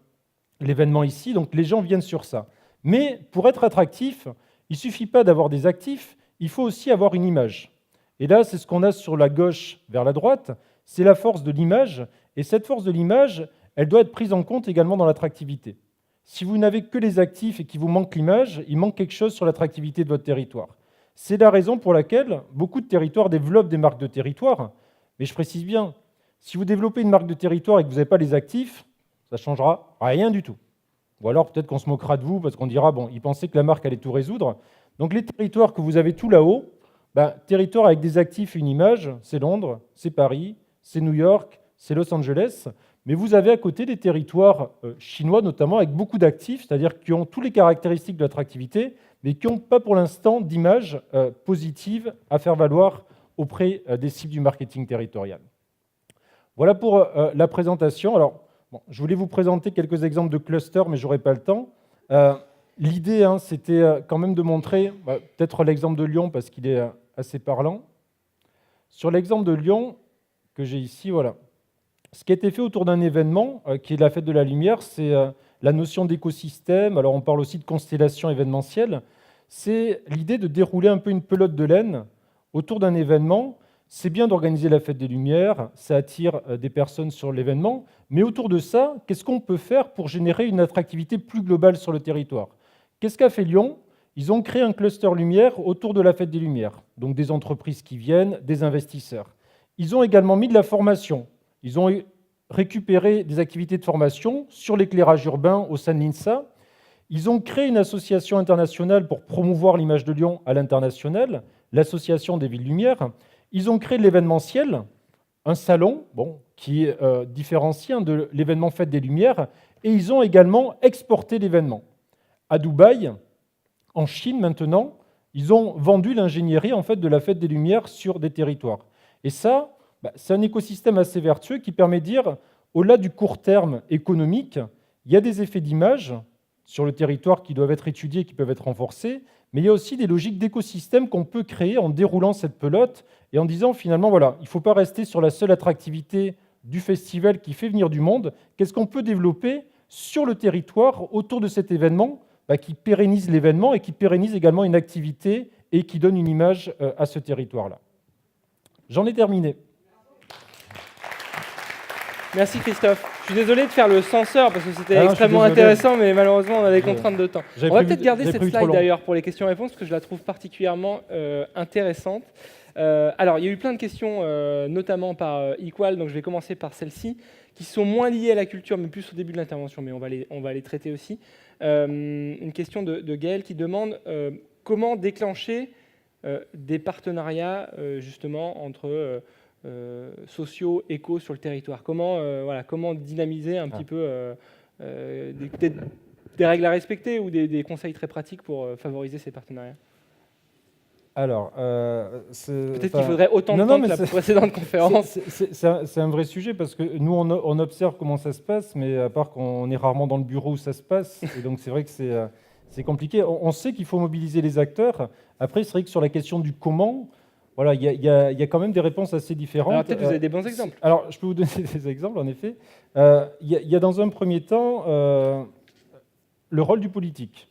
l'événement ici, donc les gens viennent sur ça. Mais pour être attractif, il ne suffit pas d'avoir des actifs, il faut aussi avoir une image. Et là, c'est ce qu'on a sur la gauche vers la droite, c'est la force de l'image, et cette force de l'image, elle doit être prise en compte également dans l'attractivité. Si vous n'avez que les actifs et qu'il vous manque l'image, il manque quelque chose sur l'attractivité de votre territoire. C'est la raison pour laquelle beaucoup de territoires développent des marques de territoire. Mais je précise bien, si vous développez une marque de territoire et que vous n'avez pas les actifs, ça ne changera rien du tout. Ou alors peut-être qu'on se moquera de vous parce qu'on dira, bon, ils pensaient que la marque allait tout résoudre. Donc les territoires que vous avez tout là-haut, territoire avec des actifs et une image, c'est Londres, c'est Paris, c'est New York, c'est Los Angeles. Mais vous avez à côté des territoires chinois notamment avec beaucoup d'actifs, c'est-à-dire qui ont toutes les caractéristiques de l'attractivité, mais qui n'ont pas pour l'instant d'image positive à faire valoir auprès des cibles du marketing territorial. Voilà pour la présentation. Alors, je voulais vous présenter quelques exemples de clusters, mais je n'aurai pas le temps. L'idée, c'était quand même de montrer, peut-être l'exemple de Lyon, parce qu'il est assez parlant. Sur l'exemple de Lyon, que j'ai ici, voilà. Ce qui a été fait autour d'un événement, qui est la Fête de la Lumière, c'est la notion d'écosystème. Alors, on parle aussi de constellation événementielle. C'est l'idée de dérouler un peu une pelote de laine autour d'un événement. C'est bien d'organiser la Fête des Lumières, ça attire des personnes sur l'événement, mais autour de ça, qu'est-ce qu'on peut faire pour générer une attractivité plus globale sur le territoire? Qu'est-ce qu'a fait Lyon? Ils ont créé un cluster lumière autour de la Fête des Lumières, donc des entreprises qui viennent, des investisseurs. Ils ont également mis de la formation. Ils ont récupéré des activités de formation sur l'éclairage urbain au sein de l'INSA. Ils ont créé une association internationale pour promouvoir l'image de Lyon à l'international, l'Association des Villes Lumières. Ils ont créé de l'événementiel, un salon qui est différencié de l'événement Fête des Lumières, et ils ont également exporté l'événement. À Dubaï, en Chine maintenant, ils ont vendu l'ingénierie en fait, de la Fête des Lumières sur des territoires. Et ça, c'est un écosystème assez vertueux qui permet de dire, au-delà du court terme économique, il y a des effets d'image sur le territoire qui doivent être étudiés, qui peuvent être renforcés, mais il y a aussi des logiques d'écosystème qu'on peut créer en déroulant cette pelote et en disant finalement, voilà, il ne faut pas rester sur la seule attractivité du festival qui fait venir du monde. Qu'est-ce qu'on peut développer sur le territoire autour de cet événement qui pérennise l'événement et qui pérennise également une activité et qui donne une image à ce territoire-là. J'en ai terminé. Merci Christophe. Je suis désolé de faire le censeur parce que c'était extrêmement intéressant, mais malheureusement on a des contraintes de temps. On va peut-être garder cette slide d'ailleurs pour les questions-réponses parce que je la trouve particulièrement intéressante. Alors il y a eu plein de questions, notamment par Equal, donc je vais commencer par celle-ci, qui sont moins liées à la culture, mais plus au début de l'intervention, mais on va les traiter aussi. Une question de Gaël qui demande comment déclencher des partenariats justement entre sociaux, éco sur le territoire. Comment dynamiser un petit peu des règles à respecter ou des conseils très pratiques pour favoriser ces partenariats? Alors, peut-être qu'il faudrait autant de temps que la précédente conférence. C'est un vrai sujet parce que nous, on observe comment ça se passe, mais à part qu'on est rarement dans le bureau où ça se passe, et donc c'est vrai que c'est compliqué. On sait qu'il faut mobiliser les acteurs. Après, c'est vrai que sur la question du comment, voilà, il y a quand même des réponses assez différentes. Alors peut-être vous avez des bons exemples. Alors, je peux vous donner des exemples, en effet. Il y a dans un premier temps le rôle du politique.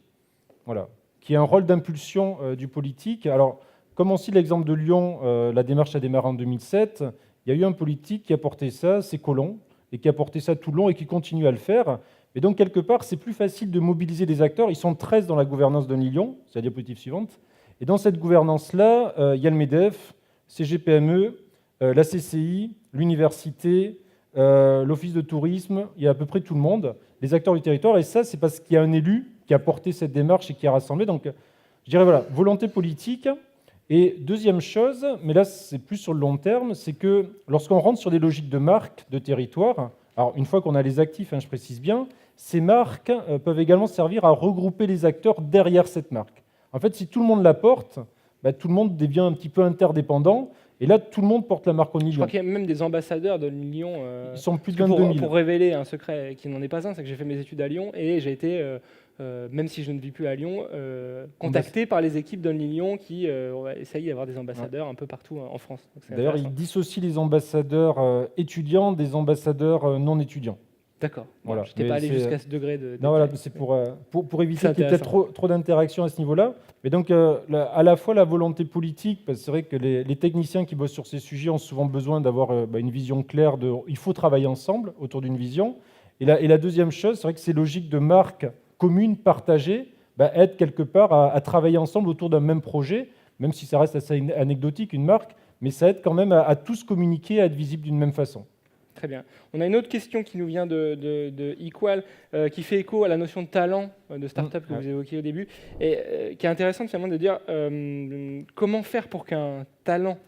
Voilà. Qui est un rôle d'impulsion du politique. Alors, comme on cite l'exemple de Lyon, la démarche a démarré en 2007, il y a eu un politique qui a porté ça, c'est Collomb, et qui a porté ça tout le long et qui continue à le faire. Et donc, quelque part, c'est plus facile de mobiliser les acteurs. Ils sont 13 dans la gouvernance de Lyon, c'est la diapositive suivante. Et dans cette gouvernance-là, il y a le MEDEF, CGPME, la CCI, l'université, l'office de tourisme, il y a à peu près tout le monde, les acteurs du territoire. Et ça, c'est parce qu'il y a un élu qui a porté cette démarche et qui a rassemblé. Donc, je dirais, voilà, volonté politique. Et deuxième chose, mais là, c'est plus sur le long terme, c'est que lorsqu'on rentre sur des logiques de marque, de territoire, alors une fois qu'on a les actifs, je précise bien, ces marques peuvent également servir à regrouper les acteurs derrière cette marque. En fait, si tout le monde la porte, tout le monde devient un petit peu interdépendant. Et là, tout le monde porte la marque Only Lyon. Je crois qu'il y a même des ambassadeurs de Lyon. Ils sont plus de 22 000. Pour révéler un secret qui n'en est pas un, c'est que j'ai fait mes études à Lyon et j'ai été, même si je ne vis plus à Lyon, contacté par les équipes d'Only Lyon qui essayent d'avoir des ambassadeurs un peu partout en France. D'ailleurs, ils dissocient les ambassadeurs étudiants des ambassadeurs non étudiants. D'accord. Voilà. Je n'étais pas allé jusqu'à ce degré de... Non, voilà, c'est pour éviter qu'il y ait peut-être trop d'interactions à ce niveau-là. Mais donc, à la fois la volonté politique, parce que c'est vrai que les techniciens qui bossent sur ces sujets ont souvent besoin d'avoir une vision claire il faut travailler ensemble autour d'une vision. Et la deuxième chose, c'est vrai que ces logiques de marque commune, partagée, aident quelque part à travailler ensemble autour d'un même projet, même si ça reste assez anecdotique, une marque, mais ça aide quand même à tous communiquer, à être visible d'une même façon. Très bien. On a une autre question qui nous vient de Equal, qui fait écho à la notion de talent de start-up que vous évoquiez au début, et qui est intéressante finalement de dire comment faire pour qu'un talent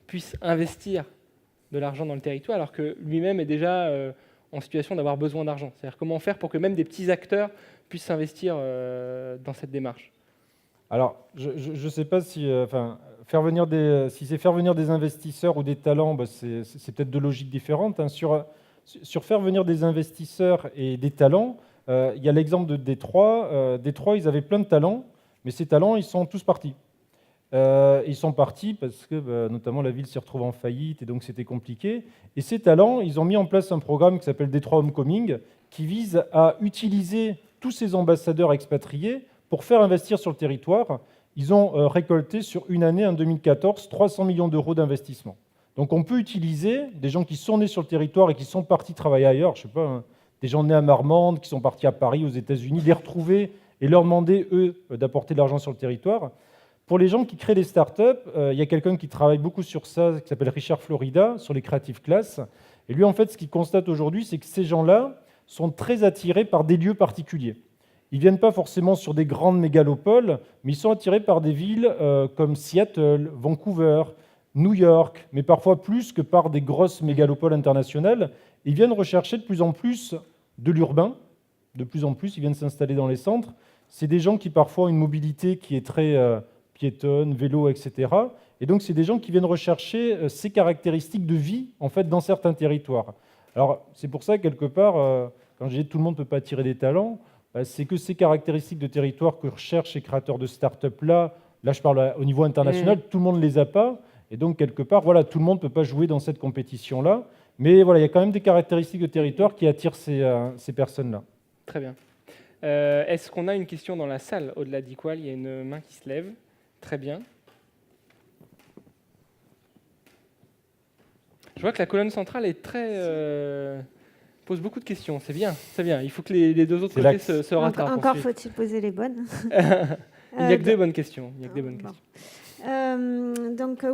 puisse investir de l'argent dans le territoire alors que lui-même est déjà en situation d'avoir besoin d'argent. C'est-à-dire comment faire pour que même des petits acteurs puissent s'investir dans cette démarche. Alors, je ne sais pas si, si c'est faire venir des investisseurs ou des talents, bah, c'est peut-être deux logiques différentes. Hein. Sur faire venir des investisseurs et des talents, il y a l'exemple de Détroit. Détroit, ils avaient plein de talents, mais ces talents, ils sont tous partis. Ils sont partis parce que, notamment, la ville s'est retrouvée en faillite et donc c'était compliqué. Et ces talents, ils ont mis en place un programme qui s'appelle Détroit Homecoming, qui vise à utiliser tous ces ambassadeurs expatriés pour faire investir sur le territoire. Ils ont récolté sur une année, en 2014, 300 millions d'euros d'investissement. Donc on peut utiliser des gens qui sont nés sur le territoire et qui sont partis travailler ailleurs, je sais pas, hein, des gens nés à Marmande, qui sont partis à Paris, aux États-Unis, les retrouver et leur demander, eux, d'apporter de l'argent sur le territoire. Pour les gens qui créent des startups, il y a quelqu'un qui travaille beaucoup sur ça, qui s'appelle Richard Florida, sur les Creative Class. Et lui, en fait, ce qu'il constate aujourd'hui, c'est que ces gens-là sont très attirés par des lieux particuliers. Ils ne viennent pas forcément sur des grandes mégalopoles, mais ils sont attirés par des villes comme Seattle, Vancouver, New York, mais parfois plus que par des grosses mégalopoles internationales. Ils viennent rechercher de plus en plus de l'urbain, de plus en plus, ils viennent s'installer dans les centres. C'est des gens qui parfois ont une mobilité qui est très piétonne, vélo, etc. Et donc, c'est des gens qui viennent rechercher ces caractéristiques de vie, en fait, dans certains territoires. Alors, c'est pour ça, quelque part, quand je dis tout le monde ne peut pas attirer des talents, c'est que ces caractéristiques de territoire que recherchent ces créateurs de start-up là je parle au niveau international, tout le monde ne les a pas. Et donc, quelque part, voilà, tout le monde ne peut pas jouer dans cette compétition-là. Mais voilà, il y a quand même des caractéristiques de territoire qui attirent ces personnes-là. Très bien. Est-ce qu'on a une question dans la salle au-delà d'Equal? Il y a une main qui se lève. Très bien. Je vois que la colonne centrale est pose beaucoup de questions. C'est bien, c'est bien. Il faut que les deux autres côtés se rattrapent. Encore faut-il poser les bonnes. Il n'y a que des bonnes questions. Il y a que des bonnes questions.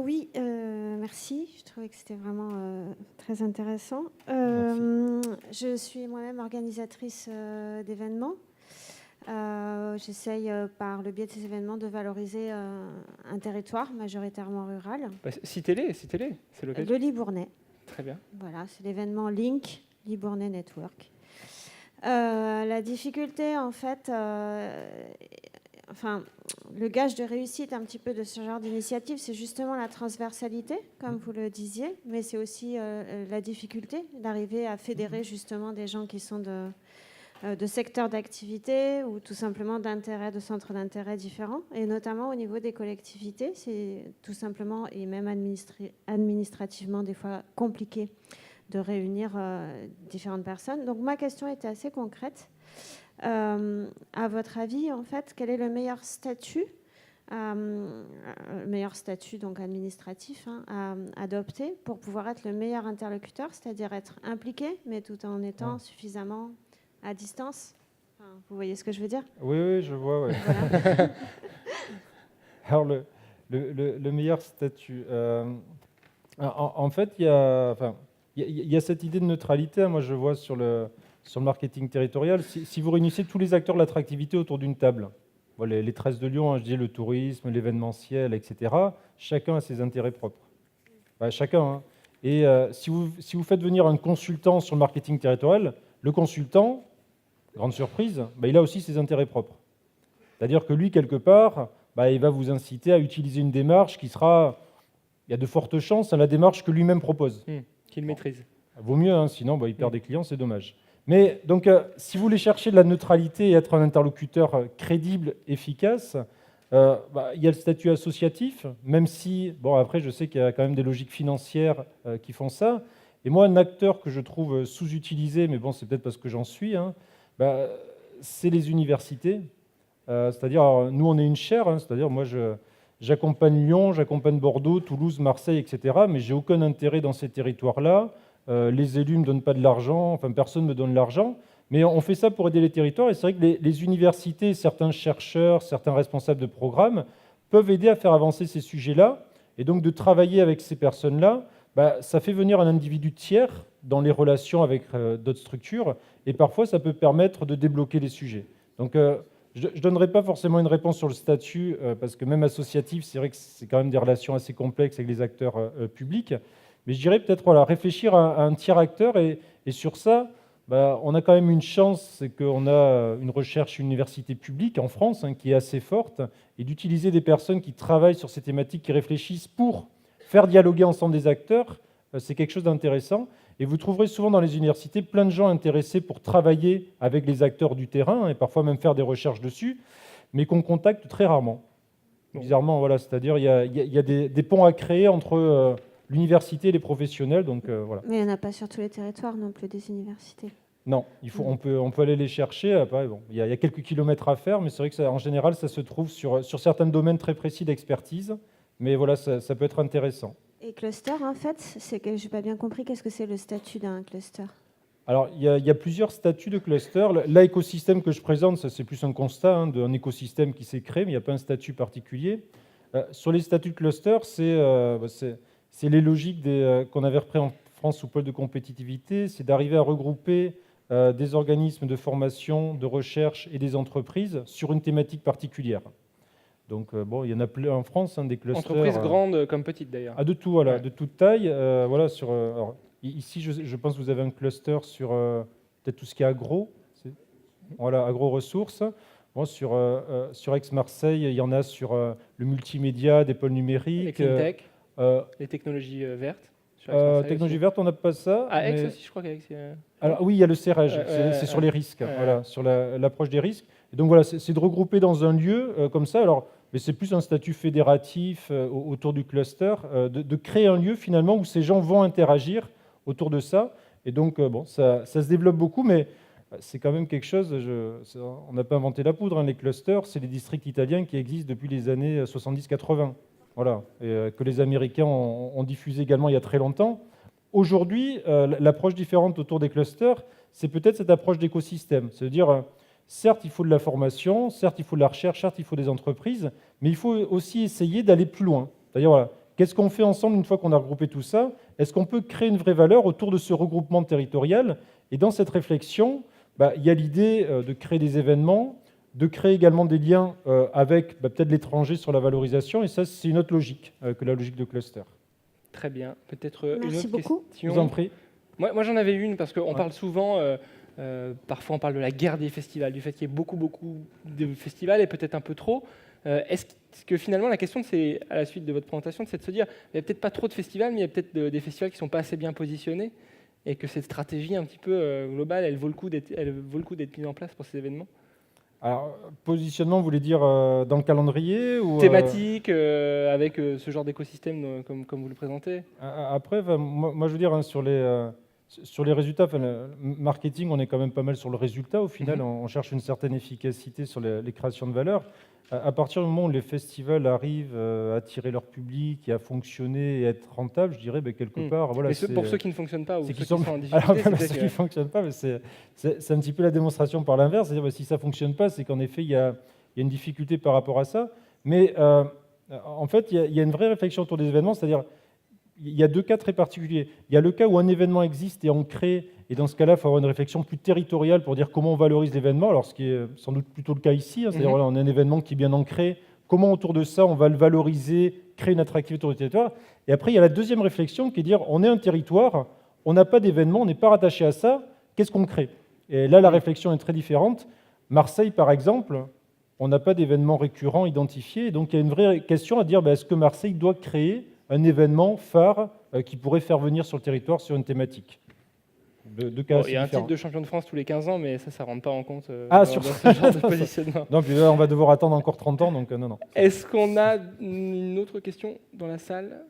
Oui, merci. Je trouvais que c'était vraiment très intéressant. Je suis moi-même organisatrice d'événements. J'essaye par le biais de ces événements de valoriser un territoire majoritairement rural. Citez-les, c'est l'occasion. Le Libournais. Très bien. Voilà, c'est l'événement Link Libournais Network. La difficulté, en fait, le gage de réussite un petit peu de ce genre d'initiative, c'est justement la transversalité, comme vous le disiez, mais c'est aussi la difficulté d'arriver à fédérer justement des gens qui sont de secteurs d'activité ou tout simplement d'intérêts, de centres d'intérêt différents, et notamment au niveau des collectivités, c'est tout simplement et même administrativement des fois compliqué de réunir différentes personnes. Donc ma question était assez concrète. À votre avis, en fait, quel est le meilleur statut donc administratif à adopter pour pouvoir être le meilleur interlocuteur, c'est-à-dire être impliqué, mais tout en étant suffisamment à distance? Vous voyez ce que je veux dire? Oui, je vois. Ouais. Voilà. Alors, le meilleur statut. En fait, il y a cette idée de neutralité. Moi, je vois sur le marketing territorial. Si vous réunissez tous les acteurs de l'attractivité autour d'une table, les 13 de Lyon, je dis le tourisme, l'événementiel, etc., chacun a ses intérêts propres. Chacun. Hein. Et si vous faites venir un consultant sur le marketing territorial, le consultant, grande surprise, il a aussi ses intérêts propres. C'est-à-dire que lui, quelque part, il va vous inciter à utiliser une démarche qui sera, il y a de fortes chances, la démarche que lui-même propose. Qu'il maîtrise. Vaut mieux, hein, sinon il perd des clients, c'est dommage. Mais donc, si vous voulez chercher de la neutralité et être un interlocuteur crédible, efficace, il y a le statut associatif, même si, après, je sais qu'il y a quand même des logiques financières qui font ça. Et moi, un acteur que je trouve sous-utilisé, mais c'est peut-être parce que j'en suis, c'est les universités. C'est-à-dire, nous, on est une chaire, c'est-à-dire, moi, j'accompagne Lyon, j'accompagne Bordeaux, Toulouse, Marseille, etc., mais j'ai aucun intérêt dans ces territoires-là. Les élus ne me donnent pas de l'argent, personne ne me donne de l'argent, mais on fait ça pour aider les territoires. Et c'est vrai que les universités, certains chercheurs, certains responsables de programmes peuvent aider à faire avancer ces sujets-là. Et donc de travailler avec ces personnes-là, ça fait venir un individu tiers dans les relations avec d'autres structures, et parfois ça peut permettre de débloquer les sujets. Donc je ne donnerai pas forcément une réponse sur le statut, parce que même associatif, c'est vrai que c'est quand même des relations assez complexes avec les acteurs publics, mais je dirais peut-être réfléchir à un tiers acteur, et sur ça, on a quand même une chance, c'est qu'on a une recherche université publique en France qui est assez forte, et d'utiliser des personnes qui travaillent sur ces thématiques, qui réfléchissent pour faire dialoguer ensemble des acteurs, c'est quelque chose d'intéressant. Et vous trouverez souvent dans les universités plein de gens intéressés pour travailler avec les acteurs du terrain, et parfois même faire des recherches dessus, mais qu'on contacte très rarement. Bizarrement, voilà, c'est-à-dire il y a des ponts à créer entre l'université et les professionnels. Donc, voilà. Mais il n'y en a pas sur tous les territoires non plus des universités. Non, on peut aller les chercher. Après, il y a quelques kilomètres à faire, mais c'est vrai que en général, ça se trouve sur certains domaines très précis d'expertise. Mais voilà, ça peut être intéressant. Et cluster, en fait, c'est que je n'ai pas bien compris, qu'est-ce que c'est le statut d'un cluster? Alors, il y a plusieurs statuts de cluster. L'écosystème que je présente, ça c'est plus un constat d'un écosystème qui s'est créé, mais il n'y a pas un statut particulier. Sur les statuts de cluster, c'est les logiques qu'on avait repris en France sous pôle de compétitivité, c'est d'arriver à regrouper des organismes de formation, de recherche et des entreprises sur une thématique particulière. Donc, il y en a plein en France, des clusters. Entreprises grandes comme petites, d'ailleurs. De tout, voilà, de toute taille. Alors, ici, je pense que vous avez un cluster sur peut-être tout ce qui est agro. Voilà, agro-ressources. Bon, sur Aix-Marseille, il y en a sur le multimédia, des pôles numériques. Les clean tech, les technologies vertes. Technologie verte, on n'a pas ça. À Aix aussi, je crois qu'à Aix. Alors, oui, il y a le CREG, c'est sur les risques, voilà, sur l'approche des risques. Et donc voilà, c'est de regrouper dans un lieu comme ça. Alors, mais c'est plus un statut fédératif autour du cluster, de créer un lieu finalement où ces gens vont interagir autour de ça. Et donc, ça se développe beaucoup, mais c'est quand même quelque chose, on n'a pas inventé la poudre, les clusters, c'est les districts italiens qui existent depuis les années 70-80. Voilà, et que les Américains ont diffusé également il y a très longtemps. Aujourd'hui, l'approche différente autour des clusters, c'est peut-être cette approche d'écosystème. C'est-à-dire, certes, il faut de la formation, certes, il faut de la recherche, certes, il faut des entreprises, mais il faut aussi essayer d'aller plus loin. C'est-à-dire, voilà, qu'est-ce qu'on fait ensemble une fois qu'on a regroupé tout ça? Est-ce qu'on peut créer une vraie valeur autour de ce regroupement territorial? Et dans cette réflexion, il y a l'idée de créer des événements, de créer également des liens avec peut-être l'étranger sur la valorisation, et ça, c'est une autre logique que la logique de cluster. Très bien. Peut-être une autre beaucoup. question. Je vous en prie. Moi j'en avais une, parce qu'on parle souvent, parfois on parle de la guerre des festivals, du fait qu'il y ait beaucoup de festivals et peut-être un peu trop. Est-ce que finalement la question, c'est, à la suite de votre présentation, c'est de se dire, il n'y a peut-être pas trop de festivals, mais il y a peut-être des festivals qui ne sont pas assez bien positionnés, et que cette stratégie un petit peu globale, elle vaut le coup d'être mise en place pour ces événements? Alors, positionnement, vous voulez dire dans le calendrier ou thématique, avec ce genre d'écosystème comme vous le présentez? Après, moi, je veux dire, sur les résultats, le marketing, on est quand même pas mal sur le résultat. Au final, on cherche une certaine efficacité sur les créations de valeur. À partir du moment où les festivals arrivent à attirer leur public et à fonctionner et à être rentables, je dirais, quelque part... Voilà, mais pour ceux qui ne fonctionnent pas ou ceux qui sont en difficulté, alors, ceux qui ne fonctionnent pas, c'est un petit peu la démonstration par l'inverse. C'est-à-dire, si ça ne fonctionne pas, c'est qu'en effet, il y a une difficulté par rapport à ça. Mais en fait, il y a une vraie réflexion autour des événements, c'est-à-dire il y a deux cas très particuliers. Il y a le cas où un événement existe et on crée, et dans ce cas-là, il faut avoir une réflexion plus territoriale pour dire comment on valorise l'événement, alors ce qui est sans doute plutôt le cas ici, c'est-à-dire voilà, on a un événement qui est bien ancré, comment autour de ça on va le valoriser, créer une attractivité autour du territoire. Et après, il y a la deuxième réflexion qui est de dire on est un territoire, on n'a pas d'événement, on n'est pas rattaché à ça, qu'est-ce qu'on crée? Et là, la réflexion est très différente. Marseille, par exemple, on n'a pas d'événement récurrent identifié, donc il y a une vraie question à dire est-ce que Marseille doit créer un événement phare qui pourrait faire venir sur le territoire sur une thématique. Il y a un titre de champion de France tous les 15 ans, mais ça ne rentre pas en compte dans ce genre de positionnement. Non, puis là, on va devoir attendre encore 30 ans, donc non. Est-ce qu'on a une autre question dans la salle?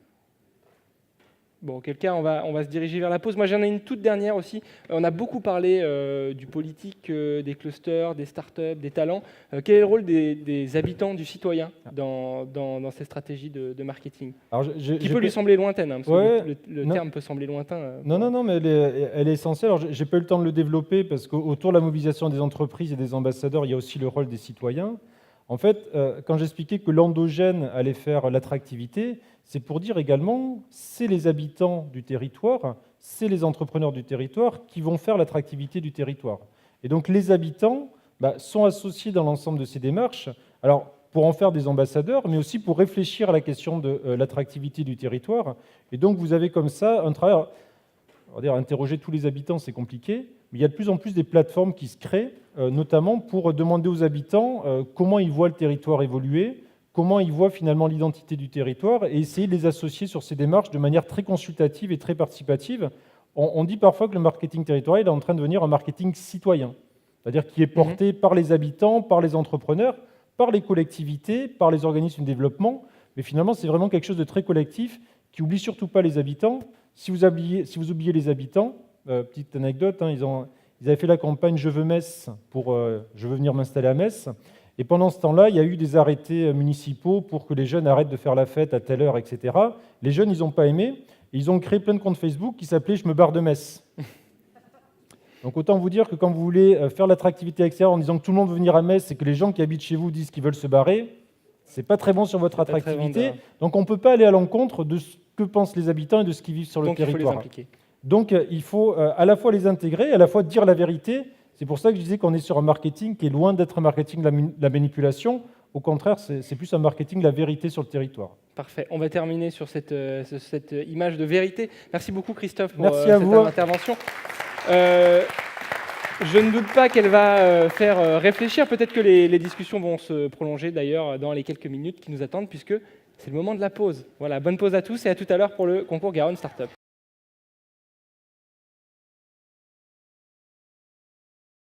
Bon, auquel cas, on va se diriger vers la pause. Moi, j'en ai une toute dernière aussi. On a beaucoup parlé du politique, des clusters, des startups, des talents. Quel est le rôle des habitants, du citoyen dans ces stratégies de marketing? Alors, qui peut lui sembler lointaine, parce que le terme peut sembler lointain. Non, mais elle est essentielle. Alors, j'ai pas eu le temps de le développer, parce qu'autour de la mobilisation des entreprises et des ambassadeurs, il y a aussi le rôle des citoyens. En fait, quand j'expliquais que l'endogène allait faire l'attractivité, c'est pour dire également, c'est les habitants du territoire, c'est les entrepreneurs du territoire qui vont faire l'attractivité du territoire. Et donc les habitants sont associés dans l'ensemble de ces démarches, alors pour en faire des ambassadeurs, mais aussi pour réfléchir à la question de l'attractivité du territoire. Et donc vous avez comme ça un travail, on va dire interroger tous les habitants, c'est compliqué, mais il y a de plus en plus des plateformes qui se créent, notamment pour demander aux habitants comment ils voient le territoire évoluer, comment ils voient finalement l'identité du territoire, et essayer de les associer sur ces démarches de manière très consultative et très participative. On dit parfois que le marketing territorial est en train de devenir un marketing citoyen, c'est-à-dire qui est porté par les habitants, par les entrepreneurs, par les collectivités, par les organismes de développement, mais finalement c'est vraiment quelque chose de très collectif qui n'oublie surtout pas les habitants. Si vous oubliez les habitants, petite anecdote, ils avaient fait la campagne « Je veux Metz » pour « Je veux venir m'installer à Metz ». Et pendant ce temps-là, il y a eu des arrêtés municipaux pour que les jeunes arrêtent de faire la fête à telle heure, etc. Les jeunes, ils n'ont pas aimé. Et ils ont créé plein de comptes Facebook qui s'appelaient « Je me barre de Metz ». Donc autant vous dire que quand vous voulez faire l'attractivité extérieure en disant que tout le monde veut venir à Metz et que les gens qui habitent chez vous disent qu'ils veulent se barrer, c'est pas très bon sur votre attractivité. Donc on ne peut pas aller à l'encontre de ce que pensent les habitants et de ce qu'ils vivent sur le territoire. Donc il faut les impliquer. Donc il faut à la fois les intégrer et à la fois dire la vérité. C'est pour ça que je disais qu'on est sur un marketing qui est loin d'être un marketing de la manipulation. Au contraire, c'est plus un marketing de la vérité sur le territoire. Parfait. On va terminer sur cette image de vérité. Merci beaucoup Christophe pour Merci cette vous. intervention. Je ne doute pas qu'elle va faire réfléchir. Peut-être que les discussions vont se prolonger d'ailleurs dans les quelques minutes qui nous attendent, puisque c'est le moment de la pause. Voilà, bonne pause à tous et à tout à l'heure pour le concours Garonne Startup.